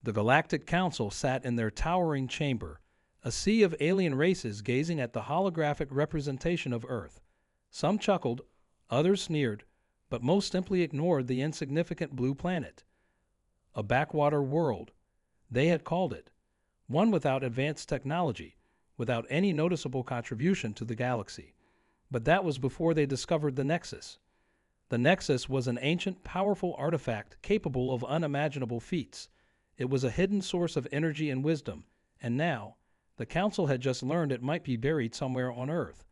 The Galactic Council sat in their towering chamber, a sea of alien races gazing at the holographic representation of Earth. Some chuckled, others sneered, but most simply ignored the insignificant blue planet. A backwater world, they had called it, one without advanced technology, without any noticeable contribution to the galaxy. But that was before they discovered the Nexus. The Nexus was an ancient, powerful artifact capable of unimaginable feats. It was a hidden source of energy and wisdom, and now, the Council had just learned it might be buried somewhere on Earth.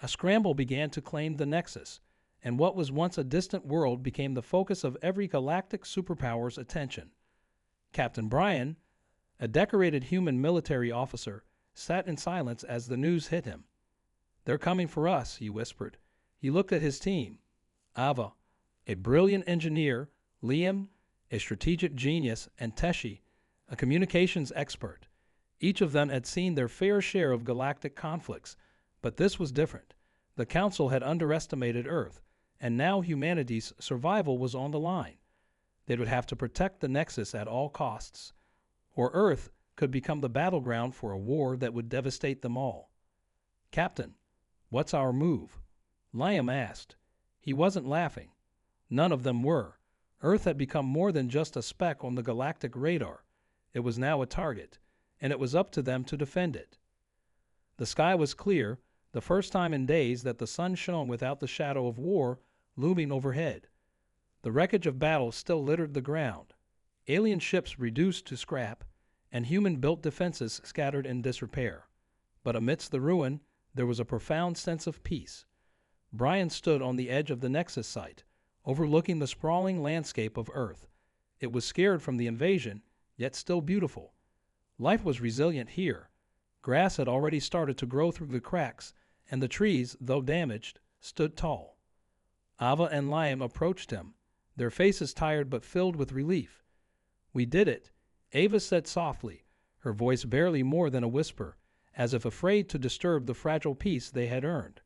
A scramble began to claim the Nexus, and what was once a distant world became the focus of every galactic superpower's attention. Captain Brian, a decorated human military officer, sat in silence as the news hit him. "They're coming for us," he whispered. He looked at his team. Ava, a brilliant engineer, Liam, a strategic genius, and Teshi, a communications expert. Each of them had seen their fair share of galactic conflicts, but this was different. The Council had underestimated Earth, and now humanity's survival was on the line. They would have to protect the Nexus at all costs, or Earth could become the battleground for a war that would devastate them all. "Captain, what's our move?" Liam asked. He wasn't laughing. None of them were. Earth had become more than just a speck on the galactic radar. It was now a target, and it was up to them to defend it. The sky was clear, the first time in days that the sun shone without the shadow of war looming overhead. The wreckage of battle still littered the ground, alien ships reduced to scrap, and human-built defenses scattered in disrepair. But amidst the ruin, there was a profound sense of peace. Brian stood on the edge of the Nexus site, overlooking the sprawling landscape of Earth. It was scared from the invasion, yet still beautiful. Life was resilient here. Grass had already started to grow through the cracks, and the trees, though damaged, stood tall. Ava and Liam approached him, their faces tired but filled with relief. "We did it," Ava said softly, her voice barely more than a whisper, as if afraid to disturb the fragile peace they had earned.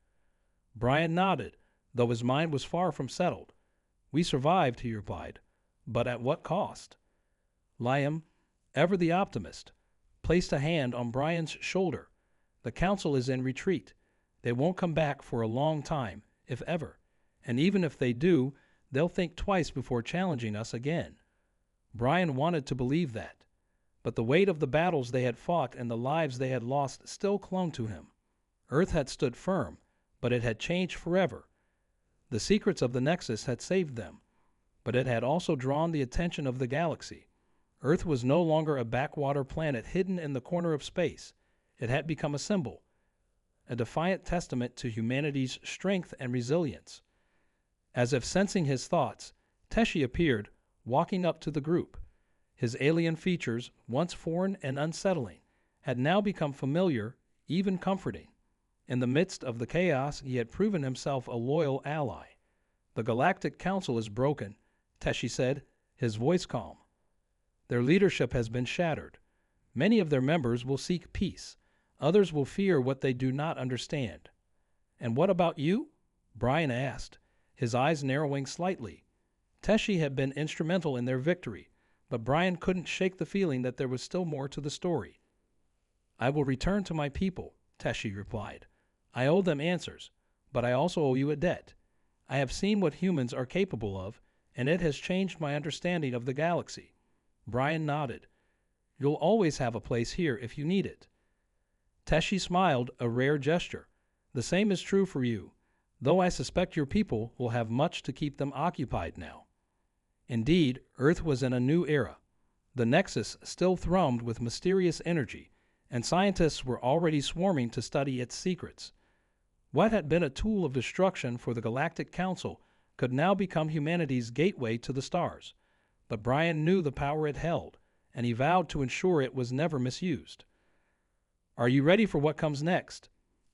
Brian nodded, though his mind was far from settled. "We survived," he replied, "but at what cost?" Liam, ever the optimist, placed a hand on Brian's shoulder. "The Council is in retreat. They won't come back for a long time, if ever. And even if they do, they'll think twice before challenging us again." Brian wanted to believe that, but the weight of the battles they had fought and the lives they had lost still clung to him. Earth had stood firm, but it had changed forever. The secrets of the Nexus had saved them, but it had also drawn the attention of the galaxy. Earth was no longer a backwater planet hidden in the corner of space. It had become a symbol, a defiant testament to humanity's strength and resilience. As if sensing his thoughts, Teshi appeared, walking up to the group. His alien features, once foreign and unsettling, had now become familiar, even comforting. In the midst of the chaos, he had proven himself a loyal ally. "The Galactic Council is broken," Teshi said, his voice calm. "Their leadership has been shattered. Many of their members will seek peace. Others will fear what they do not understand." "And what about you?" Brian asked, his eyes narrowing slightly. Teshi had been instrumental in their victory, but Brian couldn't shake the feeling that there was still more to the story. "I will return to my people," Teshi replied. "I owe them answers, but I also owe you a debt. I have seen what humans are capable of, and it has changed my understanding of the galaxy." Brian nodded. "You'll always have a place here if you need it." Teshi smiled, a rare gesture. "The same is true for you, though I suspect your people will have much to keep them occupied now." Indeed, Earth was in a new era. The Nexus still thrummed with mysterious energy, and scientists were already swarming to study its secrets. What had been a tool of destruction for the Galactic Council could now become humanity's gateway to the stars. But Brian knew the power it held, and he vowed to ensure it was never misused. "Are you ready for what comes next?"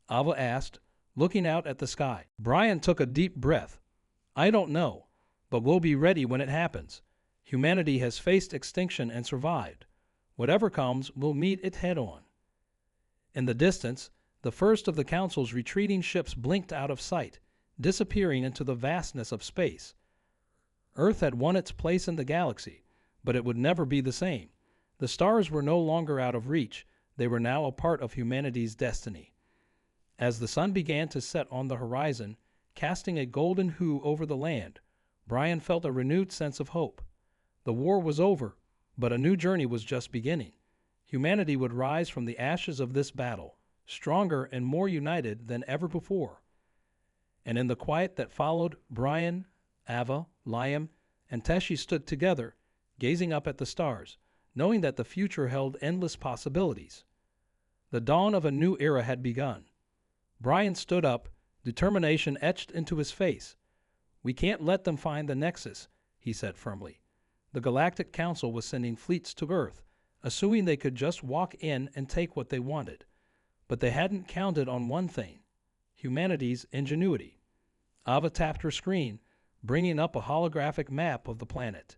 Ava asked, looking out at the sky. Brian took a deep breath. "I don't know, but we'll be ready when it happens. Humanity has faced extinction and survived. Whatever comes, we'll meet it head-on." In the distance, the first of the Council's retreating ships blinked out of sight, disappearing into the vastness of space. Earth had won its place in the galaxy, but it would never be the same. The stars were no longer out of reach, they were now a part of humanity's destiny. As the sun began to set on the horizon, casting a golden hue over the land, Brian felt a renewed sense of hope. The war was over, but a new journey was just beginning. Humanity would rise from the ashes of this battle, stronger and more united than ever before. And in the quiet that followed, Brian, Ava, Liam, and Teshi stood together, gazing up at the stars, knowing that the future held endless possibilities. The dawn of a new era had begun. Brian stood up, determination etched into his face. "We can't let them find the Nexus," he said firmly. The Galactic Council was sending fleets to Earth, assuming they could just walk in and take what they wanted. But they hadn't counted on one thing: humanity's ingenuity. Ava tapped her screen, bringing up a holographic map of the planet.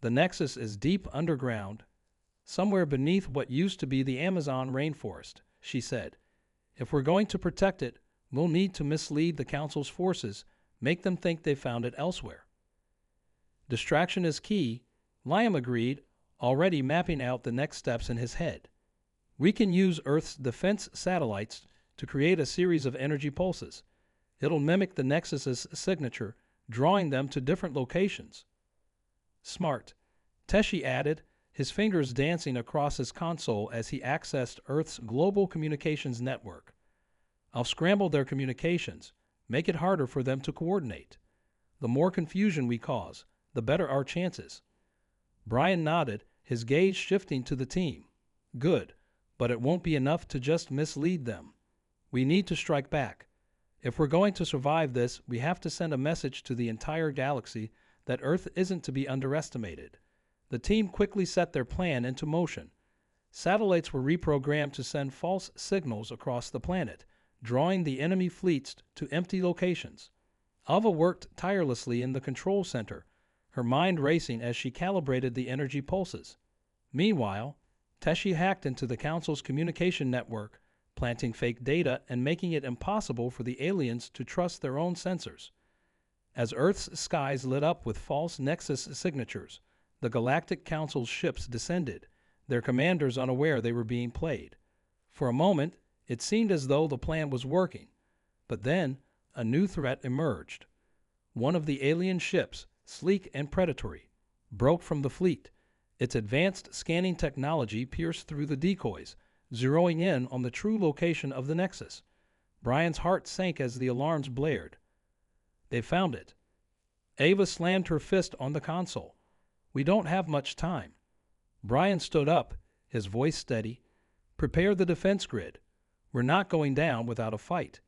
"The Nexus is deep underground, somewhere beneath what used to be the Amazon rainforest," she said. "If we're going to protect it, we'll need to mislead the Council's forces, make them think they found it elsewhere." "Distraction is key," Liam agreed, already mapping out the next steps in his head. "We can use Earth's defense satellites to create a series of energy pulses. It'll mimic the Nexus's signature, drawing them to different locations." "Smart," Teshi added, his fingers dancing across his console as he accessed Earth's global communications network. "I'll scramble their communications, make it harder for them to coordinate. The more confusion we cause, the better our chances." Brian nodded, his gaze shifting to the team. "Good, but it won't be enough to just mislead them. We need to strike back. If we're going to survive this, we have to send a message to the entire galaxy that Earth isn't to be underestimated." The team quickly set their plan into motion. Satellites were reprogrammed to send false signals across the planet, drawing the enemy fleets to empty locations. Ava worked tirelessly in the control center, her mind racing as she calibrated the energy pulses. Meanwhile, Teshi hacked into the Council's communication network, planting fake data and making it impossible for the aliens to trust their own sensors. As Earth's skies lit up with false Nexus signatures, the Galactic Council's ships descended, their commanders unaware they were being played. For a moment, it seemed as though the plan was working, but then a new threat emerged. One of the alien ships, sleek and predatory, broke from the fleet. Its advanced scanning technology pierced through the decoys, zeroing in on the true location of the Nexus. Brian's heart sank as the alarms blared. "They found it." Ava slammed her fist on the console. "We don't have much time." Brian stood up, his voice steady. "Prepare the defense grid. We're not going down without a fight."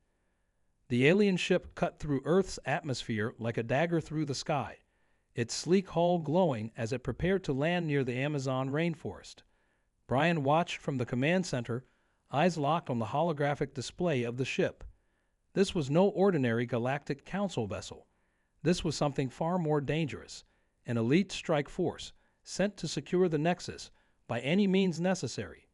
The alien ship cut through Earth's atmosphere like a dagger through the sky, its sleek hull glowing as it prepared to land near the Amazon rainforest. Brian watched from the command center, eyes locked on the holographic display of the ship. This was no ordinary Galactic Council vessel. This was something far more dangerous, an elite strike force sent to secure the Nexus by any means necessary.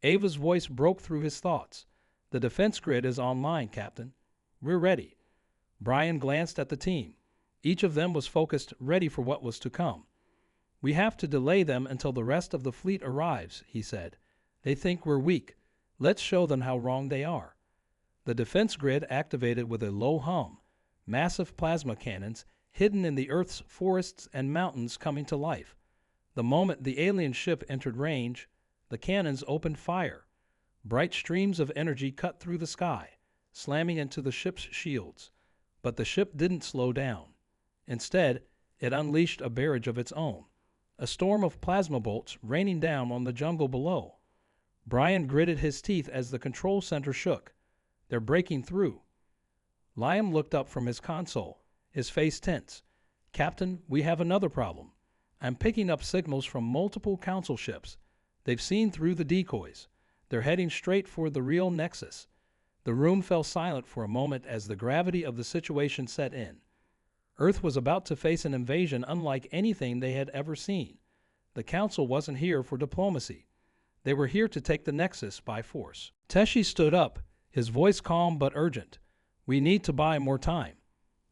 Ava's voice broke through his thoughts. "The defense grid is online, Captain. We're ready." Brian glanced at the team. Each of them was focused, ready for what was to come. "We have to delay them until the rest of the fleet arrives," he said. "They think we're weak. Let's show them how wrong they are." The defense grid activated with a low hum, massive plasma cannons hidden in the Earth's forests and mountains coming to life. The moment the alien ship entered range, the cannons opened fire. Bright streams of energy cut through the sky, slamming into the ship's shields. But the ship didn't slow down. Instead, it unleashed a barrage of its own, a storm of plasma bolts raining down on the jungle below. Brian gritted his teeth as the control center shook. "They're breaking through." Liam looked up from his console, his face tense. "Captain, we have another problem. I'm picking up signals from multiple Council ships. They've seen through the decoys. They're heading straight for the real Nexus." The room fell silent for a moment as the gravity of the situation set in. Earth was about to face an invasion unlike anything they had ever seen. The Council wasn't here for diplomacy. They were here to take the Nexus by force. Teshi stood up, his voice calm but urgent. "We need to buy more time.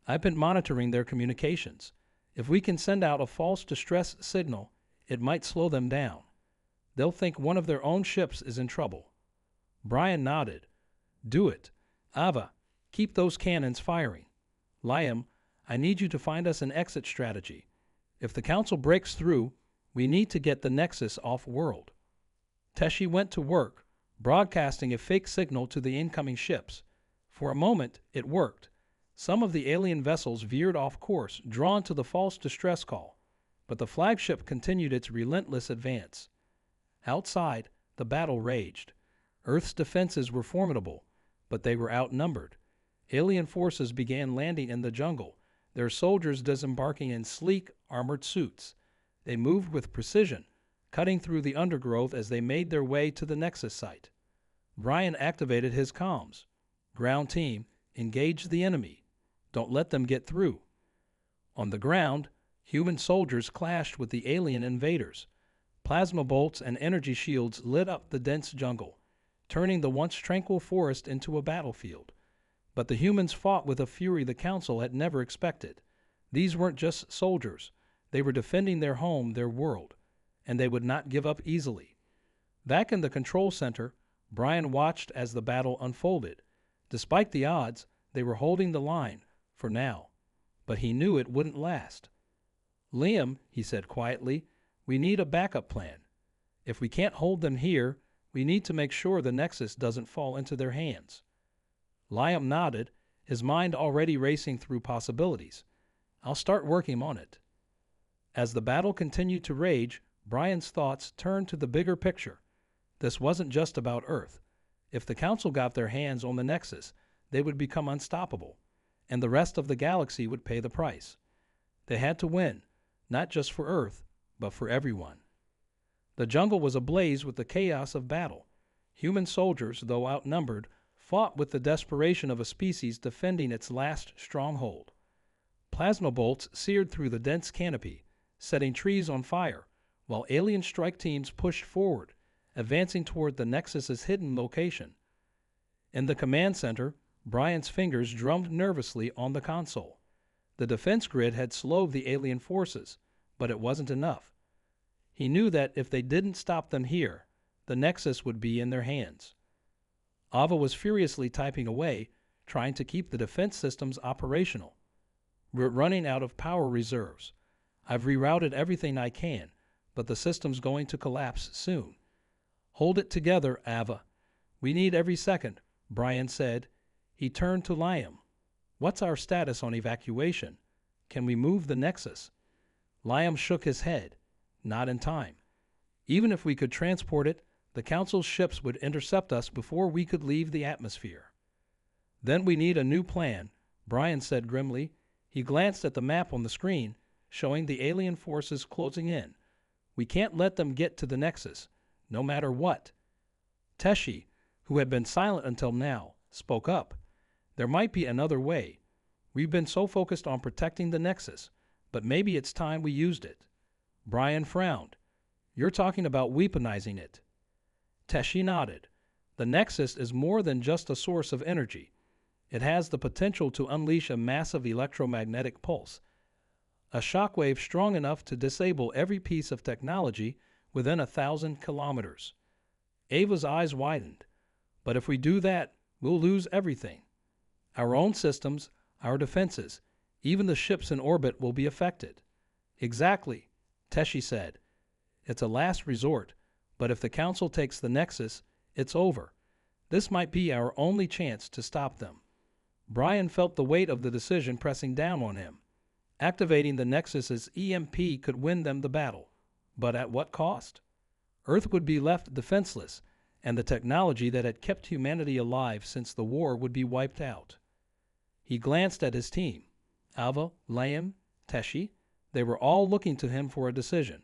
I've been monitoring their communications. If we can send out a false distress signal, It might slow them down. They'll think one of their own ships is in trouble. Brian nodded. Do it. Ava, keep those cannons firing. Liam, I need you to find us an exit strategy. If the Council breaks through, we need to get the Nexus off-world. Teshi went to work, broadcasting a fake signal to the incoming ships. For a moment, it worked. Some of the alien vessels veered off course, drawn to the false distress call, but the flagship continued its relentless advance. Outside, the battle raged. Earth's defenses were formidable, but they were outnumbered. Alien forces began landing in the jungle, their soldiers disembarking in sleek, armored suits. They moved with precision, cutting through the undergrowth as they made their way to the Nexus site. Brian activated his comms. Ground team, engage the enemy. Don't let them get through. On the ground, human soldiers clashed with the alien invaders. Plasma bolts and energy shields lit up the dense jungle, turning the once tranquil forest into a battlefield. But the humans fought with a fury the Council had never expected. These weren't just soldiers. They were defending their home, their world, and they would not give up easily. Back in the control center, Brian watched as the battle unfolded. Despite the odds, they were holding the line, for now. But he knew it wouldn't last. Liam, he said quietly, we need a backup plan. If we can't hold them here, we need to make sure the Nexus doesn't fall into their hands. Liam nodded, his mind already racing through possibilities. I'll start working on it. As the battle continued to rage, Brian's thoughts turned to the bigger picture. This wasn't just about Earth. If the Council got their hands on the Nexus, they would become unstoppable, and the rest of the galaxy would pay the price. They had to win, not just for Earth, but for everyone. The jungle was ablaze with the chaos of battle. Human soldiers, though outnumbered, fought with the desperation of a species defending its last stronghold. Plasma bolts seared through the dense canopy, setting trees on fire, while alien strike teams pushed forward, advancing toward the Nexus's hidden location. In the command center, Brian's fingers drummed nervously on the console. The defense grid had slowed the alien forces, but it wasn't enough. He knew that if they didn't stop them here, the Nexus would be in their hands. Ava was furiously typing away, trying to keep the defense systems operational. We're running out of power reserves. I've rerouted everything I can, but the system's going to collapse soon. Hold it together, Ava. We need every second, Brian said. He turned to Liam. What's our status on evacuation? Can we move the Nexus? Liam shook his head. Not in time. Even if we could transport it, the Council's ships would intercept us before we could leave the atmosphere. Then we need a new plan, Brian said grimly. He glanced at the map on the screen, showing the alien forces closing in. We can't let them get to the Nexus, no matter what. Teshi, who had been silent until now, spoke up. There might be another way. We've been so focused on protecting the Nexus, but maybe it's time we used it. Brian frowned. You're talking about weaponizing it. Teshi nodded. The Nexus is more than just a source of energy. It has the potential to unleash a massive electromagnetic pulse, a shockwave strong enough to disable every piece of technology within 1,000 kilometers. Ava's eyes widened. But if we do that, we'll lose everything. Our own systems, our defenses, even the ships in orbit will be affected. Exactly, Teshi said. It's a last resort, but if the Council takes the Nexus, it's over. This might be our only chance to stop them. Brian felt the weight of the decision pressing down on him. Activating the Nexus's EMP could win them the battle, but at what cost? Earth would be left defenseless, and the technology that had kept humanity alive since the war would be wiped out. He glanced at his team. Ava, Liam, Teshi, they were all looking to him for a decision.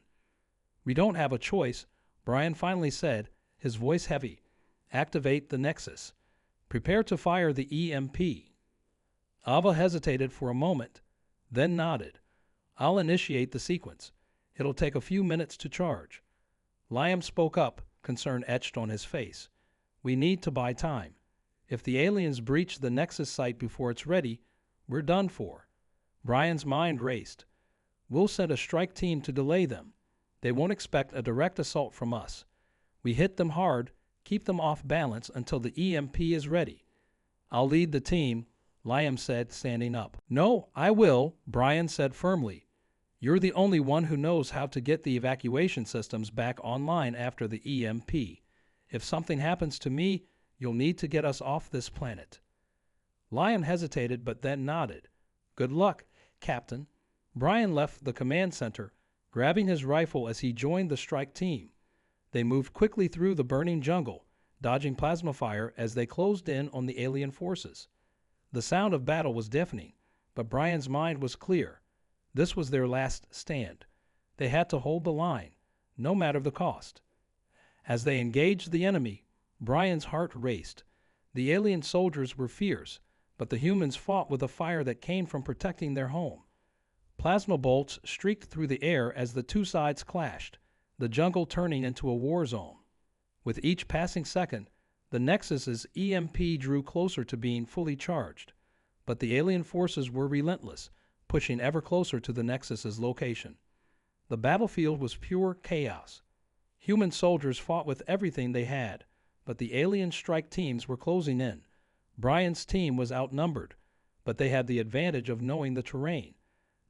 We don't have a choice, Brian finally said, his voice heavy. Activate the Nexus. Prepare to fire the EMP. Ava hesitated for a moment, then nodded. I'll initiate the sequence. It'll take a few minutes to charge. Liam spoke up, concern etched on his face. We need to buy time. If the aliens breach the Nexus site before it's ready, we're done for. Brian's mind raced. We'll send a strike team to delay them. They won't expect a direct assault from us. We hit them hard, keep them off balance until the EMP is ready. I'll lead the team, Liam said, standing up. No, I will, Brian said firmly. You're the only one who knows how to get the evacuation systems back online after the EMP. If something happens to me, you'll need to get us off this planet. Liam hesitated but then nodded. Good luck, Captain. Brian left the command center, grabbing his rifle as he joined the strike team. They moved quickly through the burning jungle, dodging plasma fire as they closed in on the alien forces. The sound of battle was deafening, but Brian's mind was clear. This was their last stand. They had to hold the line, no matter the cost. As they engaged the enemy, Brian's heart raced. The alien soldiers were fierce, but the humans fought with a fire that came from protecting their home. Plasma bolts streaked through the air as the two sides clashed, the jungle turning into a war zone. With each passing second, the Nexus's EMP drew closer to being fully charged, but the alien forces were relentless, pushing ever closer to the Nexus's location. The battlefield was pure chaos. Human soldiers fought with everything they had, but the alien strike teams were closing in. Brian's team was outnumbered, but they had the advantage of knowing the terrain.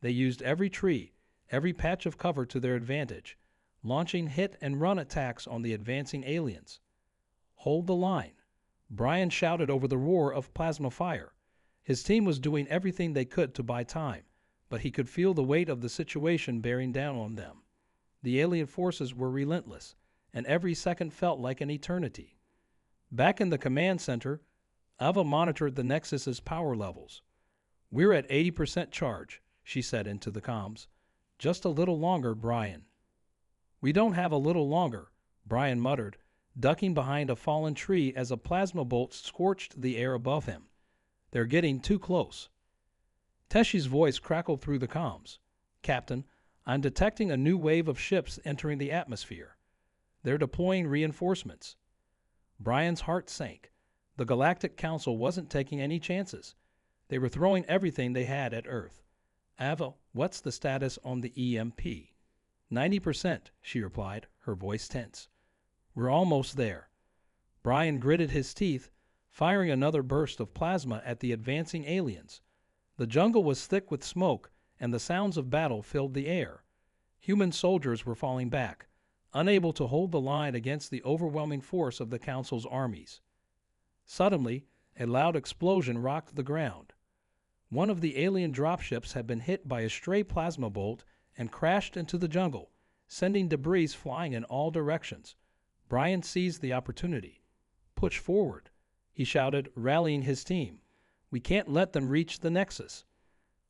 They used every tree, every patch of cover to their advantage, launching hit-and-run attacks on the advancing aliens. Hold the line, Brian shouted over the roar of plasma fire. His team was doing everything they could to buy time, but he could feel the weight of the situation bearing down on them. The alien forces were relentless, and every second felt like an eternity. Back in the command center, Ava monitored the Nexus's power levels. We're at 80% charge, she said into the comms. Just a little longer, Brian. We don't have a little longer, Brian muttered, ducking behind a fallen tree as a plasma bolt scorched the air above him. They're getting too close. Teshi's voice crackled through the comms. Captain, I'm detecting a new wave of ships entering the atmosphere. They're deploying reinforcements. Brian's heart sank. The Galactic Council wasn't taking any chances. They were throwing everything they had at Earth. Ava, what's the status on the EMP? 90%, she replied, her voice tense. We're almost there. Brian gritted his teeth, firing another burst of plasma at the advancing aliens. The jungle was thick with smoke, and the sounds of battle filled the air. Human soldiers were falling back, unable to hold the line against the overwhelming force of the Council's armies. Suddenly, a loud explosion rocked the ground. One of the alien dropships had been hit by a stray plasma bolt and crashed into the jungle, sending debris flying in all directions. Brian seized the opportunity. Push forward, he shouted, rallying his team. We can't let them reach the Nexus.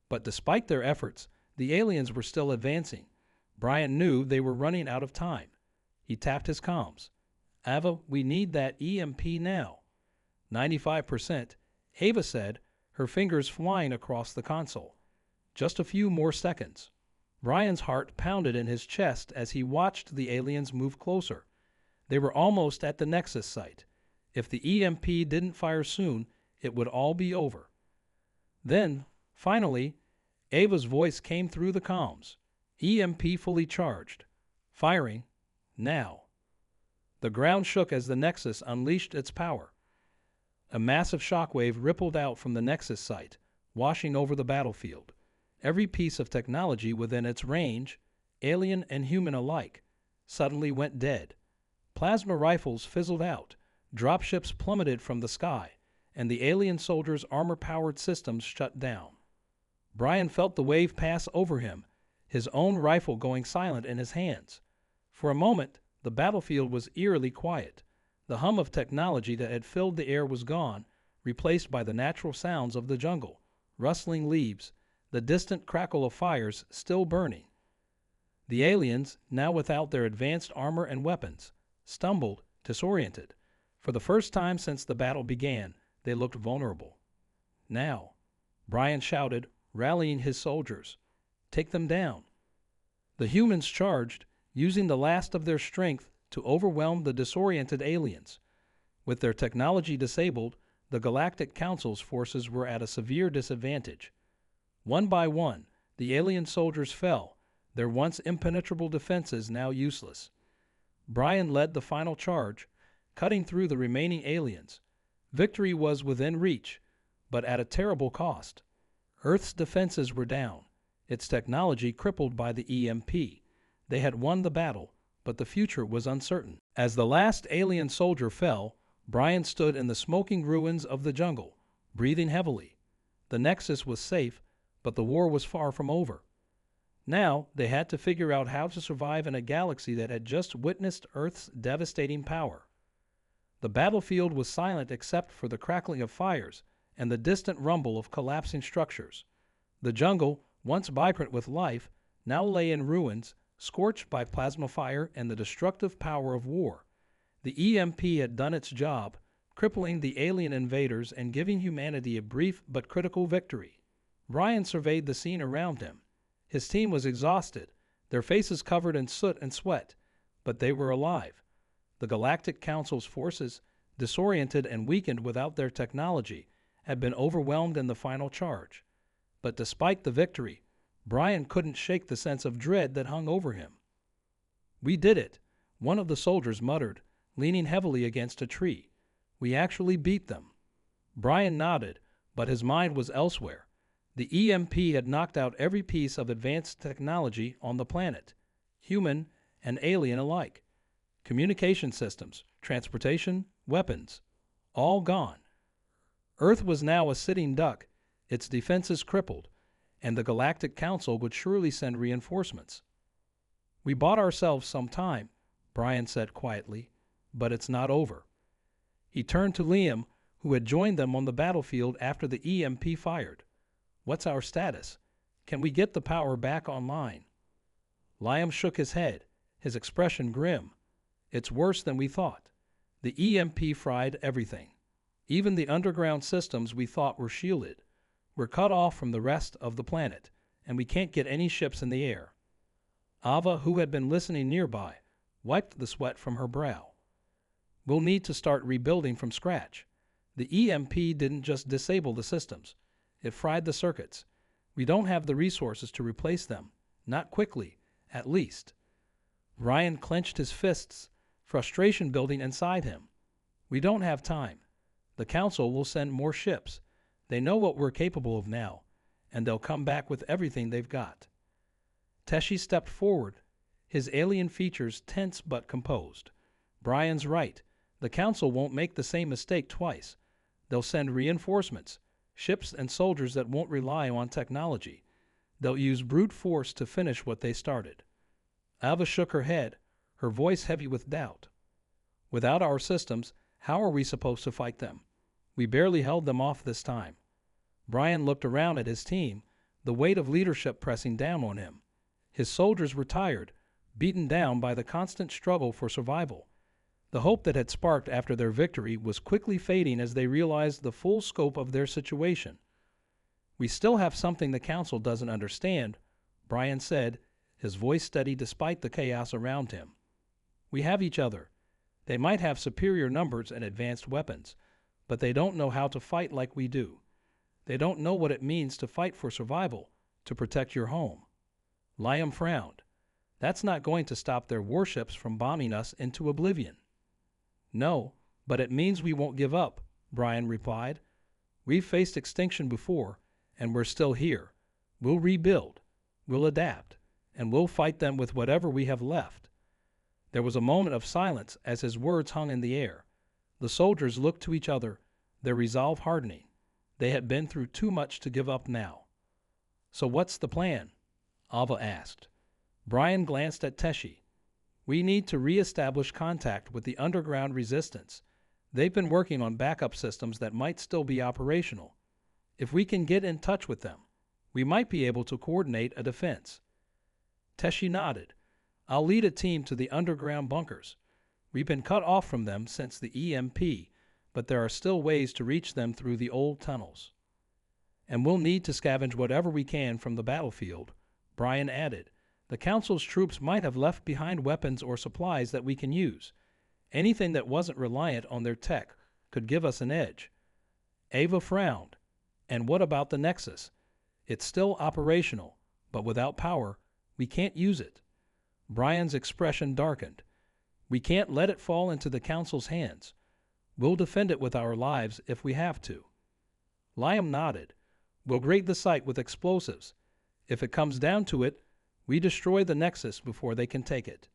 But despite their efforts, the aliens were still advancing. Brian knew they were running out of time. He tapped his comms. Ava, we need that EMP now. 95%, Ava said, her fingers flying across the console. Just a few more seconds. Brian's heart pounded in his chest as he watched the aliens move closer. They were almost at the Nexus site. If the EMP didn't fire soon, it would all be over. Then, finally, Ava's voice came through the comms. EMP fully charged. Firing. Now. The ground shook as the Nexus unleashed its power. A massive shockwave rippled out from the Nexus site, washing over the battlefield. Every piece of technology within its range, alien and human alike, suddenly went dead. Plasma rifles fizzled out, dropships plummeted from the sky, and the alien soldiers' armor-powered systems shut down. Brian felt the wave pass over him, his own rifle going silent in his hands. For a moment, the battlefield was eerily quiet. The hum of technology that had filled the air was gone, replaced by the natural sounds of the jungle, rustling leaves, the distant crackle of fires still burning. The aliens, now without their advanced armor and weapons, stumbled, disoriented. For the first time since the battle began, they looked vulnerable. Now, Brian shouted, rallying his soldiers. Take them down. The humans charged, using the last of their strength to overwhelm the disoriented aliens. With their technology disabled, the Galactic Council's forces were at a severe disadvantage. One by one, the alien soldiers fell, their once impenetrable defenses now useless. Brian led the final charge, cutting through the remaining aliens. Victory was within reach, but at a terrible cost. Earth's defenses were down, its technology crippled by the EMP. They had won the battle, but the future was uncertain. As the last alien soldier fell, Brian stood in the smoking ruins of the jungle, breathing heavily. The Nexus was safe, but the war was far from over. Now they had to figure out how to survive in a galaxy that had just witnessed Earth's devastating power. The battlefield was silent except for the crackling of fires and the distant rumble of collapsing structures. The jungle, once vibrant with life, now lay in ruins, scorched by plasma fire and the destructive power of war. The EMP had done its job, crippling the alien invaders and giving humanity a brief but critical victory. Brian surveyed the scene around him. His team was exhausted, their faces covered in soot and sweat, but they were alive. The Galactic Council's forces, disoriented and weakened without their technology, had been overwhelmed in the final charge. But despite the victory, Brian couldn't shake the sense of dread that hung over him. "We did it," one of the soldiers muttered, leaning heavily against a tree. "We actually beat them." Brian nodded, but his mind was elsewhere. The EMP had knocked out every piece of advanced technology on the planet, human and alien alike. Communication systems, transportation, weapons, all gone. Earth was now a sitting duck, its defenses crippled, and the Galactic Council would surely send reinforcements. "We bought ourselves some time," Brian said quietly, "but it's not over." He turned to Liam, who had joined them on the battlefield after the EMP fired. "What's our status? Can we get the power back online?" Liam shook his head, his expression grim. "It's worse than we thought. The EMP fried everything. Even the underground systems we thought were shielded. We're cut off from the rest of the planet, and we can't get any ships in the air." Ava, who had been listening nearby, wiped the sweat from her brow. "We'll need to start rebuilding from scratch. The EMP didn't just disable the systems. It fried the circuits. We don't have the resources to replace them. Not quickly, at least." Ryan clenched his fists, frustration building inside him. "We don't have time. The Council will send more ships. They know what we're capable of now, and they'll come back with everything they've got." Teshi stepped forward, his alien features tense but composed. "Brian's right. The Council won't make the same mistake twice. They'll send reinforcements, ships and soldiers that won't rely on technology. They'll use brute force to finish what they started." Ava shook her head, her voice heavy with doubt. "Without our systems, how are we supposed to fight them? We barely held them off this time." Brian looked around at his team, the weight of leadership pressing down on him. His soldiers were tired, beaten down by the constant struggle for survival. The hope that had sparked after their victory was quickly fading as they realized the full scope of their situation. "We still have something the Council doesn't understand," Brian said, his voice steady despite the chaos around him. "We have each other. They might have superior numbers and advanced weapons, but they don't know how to fight like we do. They don't know what it means to fight for survival, to protect your home." Liam frowned. "That's not going to stop their warships from bombing us into oblivion." "No, but it means we won't give up," Brian replied. "We've faced extinction before, and we're still here. We'll rebuild, we'll adapt, and we'll fight them with whatever we have left." There was a moment of silence as his words hung in the air. The soldiers looked to each other, their resolve hardening. They had been through too much to give up now. "So what's the plan?" Ava asked. Brian glanced at Teshi. "We need to re-establish contact with the underground resistance. They've been working on backup systems that might still be operational. If we can get in touch with them, we might be able to coordinate a defense." Teshi nodded. "I'll lead a team to the underground bunkers. We've been cut off from them since the EMP, but there are still ways to reach them through the old tunnels. And we'll need to scavenge whatever we can from the battlefield," Brian added. "The Council's troops might have left behind weapons or supplies that we can use. Anything that wasn't reliant on their tech could give us an edge." Ava frowned. "And what about the Nexus? It's still operational, but without power, We can't use it." Brian's expression darkened. "We can't let it fall into the Council's hands. We'll defend it with our lives if we have to." Liam nodded. "We'll grade the site with explosives. If it comes down to it, we destroy the Nexus before they can take it."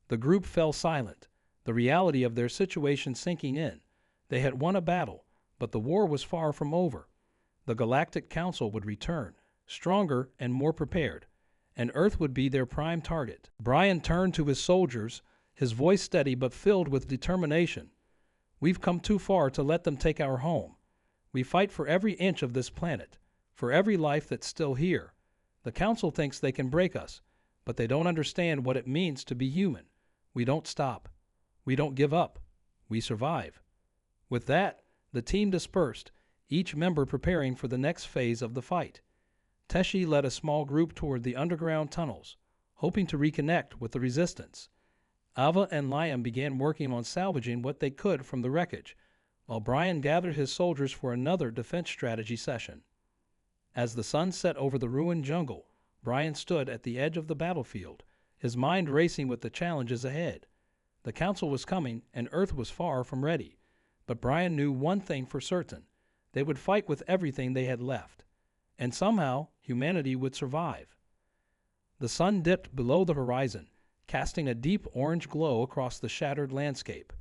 The group fell silent, the reality of their situation sinking in. They had won a battle, but the war was far from over. The Galactic Council would return, stronger and more prepared, and Earth would be their prime target. Brian turned to his soldiers, his voice steady but filled with determination. "We've come too far to let them take our home. We fight for every inch of this planet, for every life that's still here. The Council thinks they can break us, but they don't understand what it means to be human. We don't stop. We don't give up. We survive." With that, the team dispersed, each member preparing for the next phase of the fight. Teshi led a small group toward the underground tunnels, hoping to reconnect with the resistance. Ava and Liam began working on salvaging what they could from the wreckage, while Brian gathered his soldiers for another defense strategy session. As the sun set over the ruined jungle, Brian stood at the edge of the battlefield, his mind racing with the challenges ahead. The Council was coming, and Earth was far from ready. But Brian knew one thing for certain: they would fight with everything they had left. And somehow, humanity would survive. The sun dipped below the horizon, casting a deep orange glow across the shattered landscape.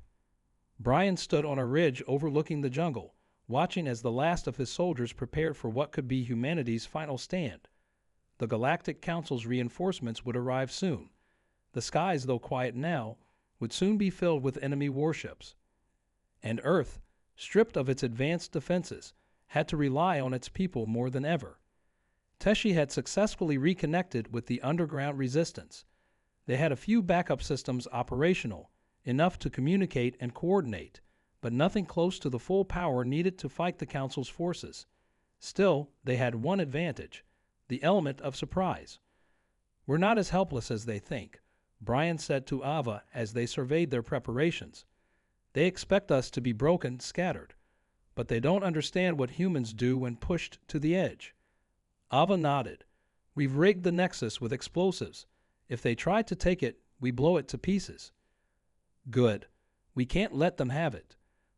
Brian stood on a ridge overlooking the jungle, watching as the last of his soldiers prepared for what could be humanity's final stand. The Galactic Council's reinforcements would arrive soon. The skies, though quiet now, would soon be filled with enemy warships. And Earth, stripped of its advanced defenses, had to rely on its people more than ever. Teshi had successfully reconnected with the underground resistance. They had a few backup systems operational, enough to communicate and coordinate, but nothing close to the full power needed to fight the Council's forces. Still, they had one advantage: the element of surprise. "We're not as helpless as they think," Brian said to Ava as they surveyed their preparations. "They expect us to be broken, scattered, but they don't understand what humans do when pushed to the edge." Ava nodded. "We've rigged the Nexus with explosives. If they try to take it, we blow it to pieces." "Good. We can't let them have it."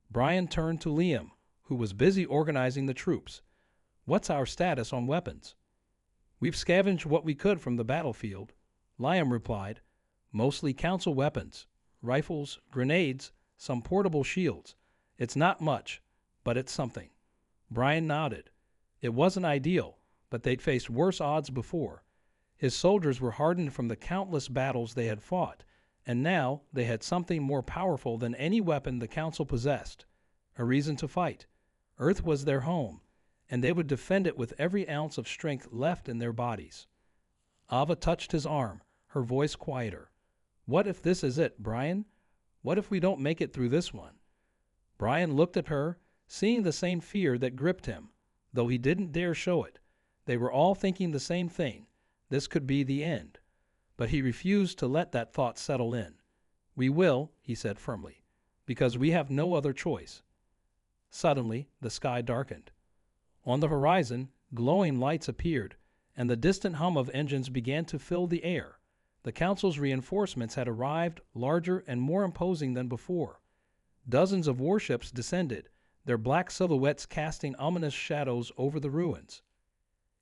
Brian turned to Liam, who was busy organizing the troops. "What's our status on weapons?" "We've scavenged what we could from the battlefield," Liam replied. "Mostly Council weapons, rifles, grenades, some portable shields. It's not much, but it's something." Brian nodded. It wasn't ideal, but they'd faced worse odds before. His soldiers were hardened from the countless battles they had fought, and now they had something more powerful than any weapon the Council possessed: a reason to fight. Earth was their home, and they would defend it with every ounce of strength left in their bodies. Ava touched his arm, her voice quieter. "What if this is it, Brian? What if we don't make it through this one?" Brian looked at her, seeing the same fear that gripped him, though he didn't dare show it. They were all thinking the same thing: this could be the end. But he refused to let that thought settle in. "We will," he said firmly, "because we have no other choice." Suddenly, the sky darkened. On the horizon, glowing lights appeared, and the distant hum of engines began to fill the air. The Council's reinforcements had arrived, larger and more imposing than before. Dozens of warships descended, their black silhouettes casting ominous shadows over the ruins.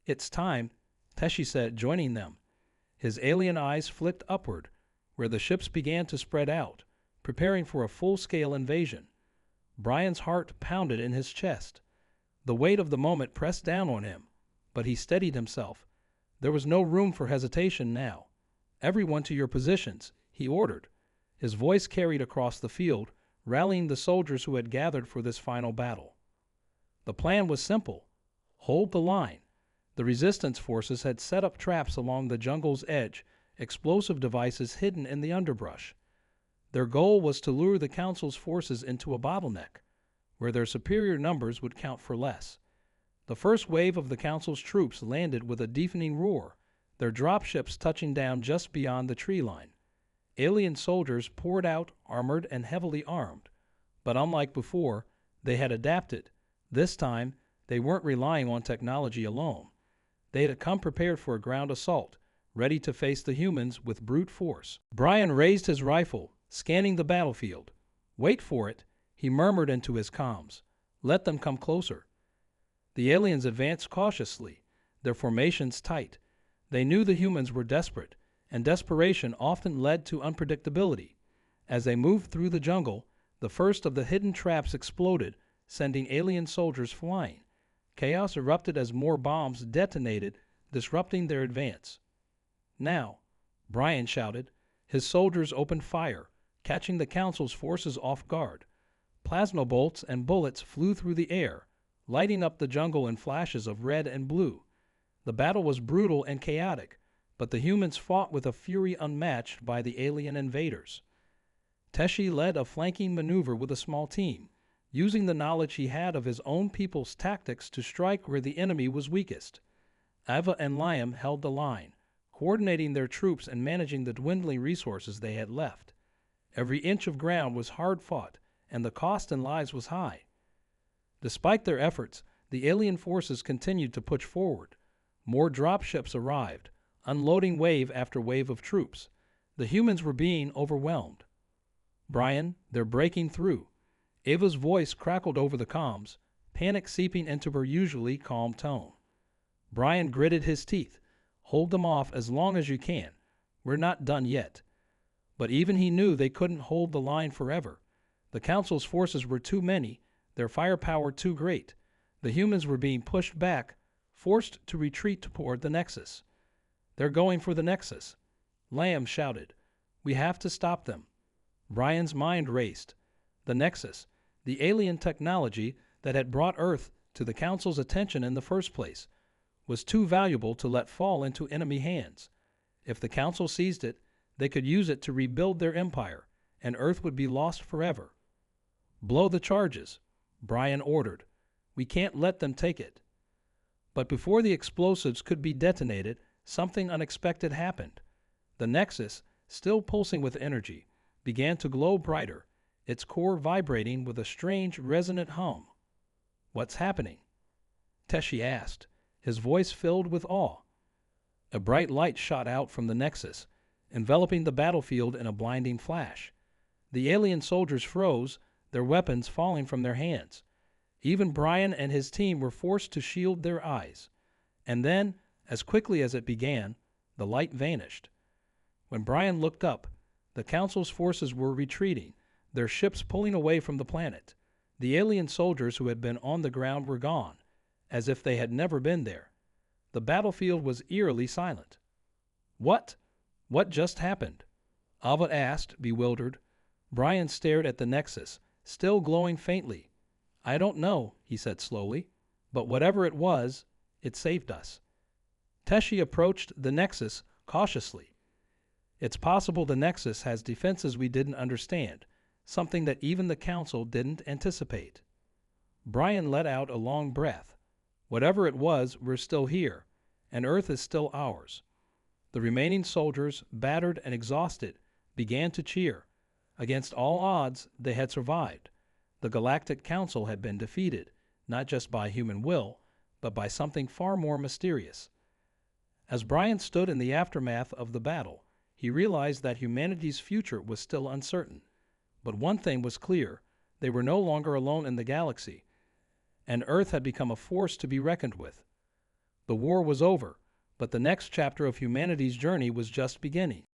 "It's time," Teshi said, joining them. His alien eyes flicked upward, where the ships began to spread out, preparing for a full-scale invasion. Brian's heart pounded in his chest. The weight of the moment pressed down on him, but he steadied himself. There was no room for hesitation now. "Everyone to your positions," he ordered. His voice carried across the field, rallying the soldiers who had gathered for this final battle. The plan was simple: hold the line. The resistance forces had set up traps along the jungle's edge, explosive devices hidden in the underbrush. Their goal was to lure the Council's forces into a bottleneck, where their superior numbers would count for less. The first wave of the Council's troops landed with a deafening roar, their dropships touching down just beyond the tree line. Alien soldiers poured out, armored and heavily armed. But unlike before, they had adapted. This time, they weren't relying on technology alone. They had come prepared for a ground assault, ready to face the humans with brute force. Brian raised his rifle, scanning the battlefield. "Wait for it," he murmured into his comms. "Let them come closer." The aliens advanced cautiously, their formations tight. They knew the humans were desperate, and desperation often led to unpredictability. As they moved through the jungle, the first of the hidden traps exploded, sending alien soldiers flying. Chaos erupted as more bombs detonated, disrupting their advance. "Now," Brian shouted. His soldiers opened fire, catching the Council's forces off guard. Plasma bolts and bullets flew through the air, lighting up the jungle in flashes of red and blue. The battle was brutal and chaotic, but the humans fought with a fury unmatched by the alien invaders. Teshi led a flanking maneuver with a small team, using the knowledge he had of his own people's tactics to strike where the enemy was weakest. Ava and Liam held the line, coordinating their troops and managing the dwindling resources they had left. Every inch of ground was hard fought, and the cost in lives was high. Despite their efforts, the alien forces continued to push forward. More dropships arrived, unloading wave after wave of troops. The humans were being overwhelmed. "Brian, they're breaking through." Ava's voice crackled over the comms, panic seeping into her usually calm tone. Brian gritted his teeth. "Hold them off as long as you can. We're not done yet." But even he knew they couldn't hold the line forever. The Council's forces were too many, their firepower too great. The humans were being pushed back, forced to retreat toward the Nexus. "They're going for the Nexus," Lamb shouted. "We have to stop them." Brian's mind raced. The Nexus, the alien technology that had brought Earth to the Council's attention in the first place, was too valuable to let fall into enemy hands. If the Council seized it, they could use it to rebuild their empire, and Earth would be lost forever. "Blow the charges," Brian ordered. "We can't let them take it." But before the explosives could be detonated, something unexpected happened. The Nexus, still pulsing with energy, began to glow brighter, its core vibrating with a strange, resonant hum. "What's happening?" Teshi asked, his voice filled with awe. A bright light shot out from the Nexus, enveloping the battlefield in a blinding flash. The alien soldiers froze, their weapons falling from their hands. Even Brian and his team were forced to shield their eyes. And then, as quickly as it began, the light vanished. When Brian looked up, the Council's forces were retreating, their ships pulling away from the planet. The alien soldiers who had been on the ground were gone, as if they had never been there. The battlefield was eerily silent. What just happened?" Ava asked, bewildered. Brian stared at the Nexus, still glowing faintly. "I don't know," he said slowly, "but whatever it was, it saved us." Teshi approached the Nexus cautiously. "It's possible the Nexus has defenses we didn't understand, something that even the Council didn't anticipate." Brian let out a long breath. "Whatever it was, we're still here, and Earth is still ours." The remaining soldiers, battered and exhausted, began to cheer. Against all odds, they had survived. The Galactic Council had been defeated, not just by human will, but by something far more mysterious. As Brian stood in the aftermath of the battle, he realized that humanity's future was still uncertain. But one thing was clear: they were no longer alone in the galaxy, and Earth had become a force to be reckoned with. The war was over, but the next chapter of humanity's journey was just beginning.